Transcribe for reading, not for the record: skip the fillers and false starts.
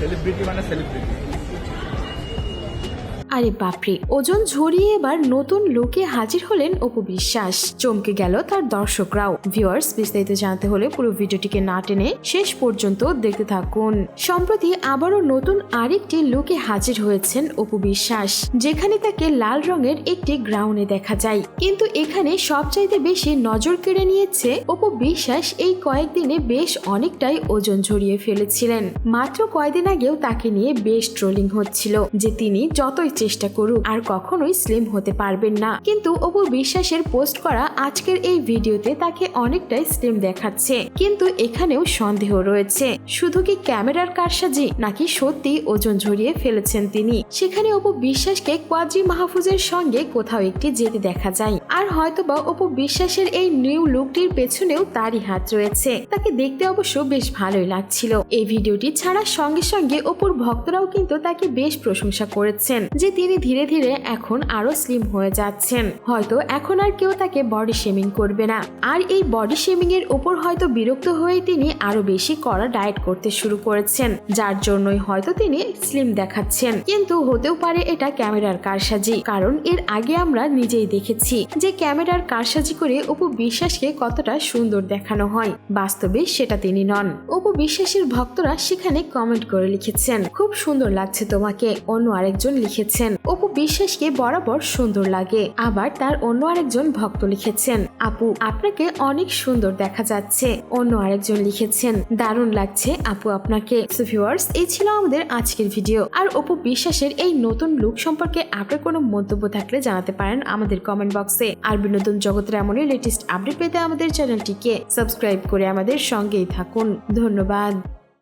Celebrity মানে celebrity. আরে বাপরে, ওজন ঝরিয়ে এবার নতুন লুকে হাজির হলেন অপু বিশ্বাস। চমকে গেল তার দর্শকরাও। ভিউয়ার্স, বিস্তারিত জানতে হলে পুরো ভিডিওটিকে না টেনে শেষ পর্যন্ত দেখতে থাকুন। সম্প্রতি আবারও নতুন আরেকটি লুকে হাজির হয়েছেন অপু বিশ্বাস, যেখানে তাকে লাল রঙের একটি গ্রাউন্ডে দেখা যায়। কিন্তু এখানে সবচাইতে বেশি নজর কেড়ে নিয়েছে অপু বিশ্বাস এই কয়েকদিনে বেশ অনেকটাই ওজন ঝরিয়ে ফেলেছিলেন। মাত্র কয়েকদিন আগেও তাকে নিয়ে বেশ ট্রোলিং হচ্ছিল যে তিনি যতই চেষ্টা করুক আর কখনোই স্লিম হতে পারবেন না। কিন্তু অপু বিশ্বাসের পোস্ট করা আজকের এই ভিডিওতে তাকে অনেকটাই স্লিম দেখাচ্ছে। কিন্তু এখানেও সন্দেহ রয়েছে, শুধু কি ক্যামেরার কারসাজি নাকি সত্যি ওজন ঝরিয়ে ফেলেছেন তিনি। সেখানে অপু বিশ্বাসকে কোয়াদ্রি মাহফুজের সঙ্গে কোথাও একটি যেতে দেখা যায়। আর হয়তোবা অপু বিশ্বাসের এই নিউ লুকটির পেছনেও তারই হাত রয়েছে। তাকে দেখতে অবশ্য বেশ ভালোই লাগছিল। এই ভিডিওটি ছাড়ার সঙ্গে সঙ্গে অপুর ভক্তরাও কিন্তু তাকে বেশ প্রশংসা করেছেন যে তিনি ধীরে ধীরে এখন আরো স্লিম হয়ে যাচ্ছেন। হয়তো এখন আর কেউ তাকে বডি শেমিং করবে না। আর এই বডি শেমিং এর উপর হয়তো বিরক্ত হয়ে তিনি আরো বেশি কড়া ডায়েট করতে শুরু করেছেন, যার জন্যই হয়তো তিনি স্লিম দেখাচ্ছেন। কিন্তু হতেও পারে এটা ক্যামেরার কারসাজি, কারণ এর আগে আমরা নিজেই দেখেছি যে ক্যামেরার কারসাজি করে অপু বিশ্বাসকে কতটা সুন্দর দেখানো হয়। বাস্তবে সেটা তিনি নন। অপু বিশ্বাসের ভক্তরা সেখানে কমেন্ট করে লিখেছেন, খুব সুন্দর লাগছে তোমাকে। অন্য আরেকজন লিখেছেন, অপু বিশ্বাসকে বরাবর সুন্দর লাগে। আবার তার অন্য আরেকজন ভক্ত লিখেছেন, আপু আপনাকে অনেক সুন্দর দেখা যাচ্ছে। অন্য আরেকজন লিখেছেন, দারুণ লাগছে আপু আপনাকে। সো ভিউয়ার্স, এই ছিল আমাদের আজকের ভিডিও। আর অপু বিশ্বাসের এই নতুন লুক সম্পর্কে আপনার কোনো মন্তব্য থাকলে জানাতে পারেন আমাদের কমেন্ট বক্সে। আর বিনোদন জগতের এমনই লেটেস্ট আপডেট পেতে আমাদের চ্যানেলটিকে সাবস্ক্রাইব করে আমাদের সঙ্গেই থাকুন। ধন্যবাদ।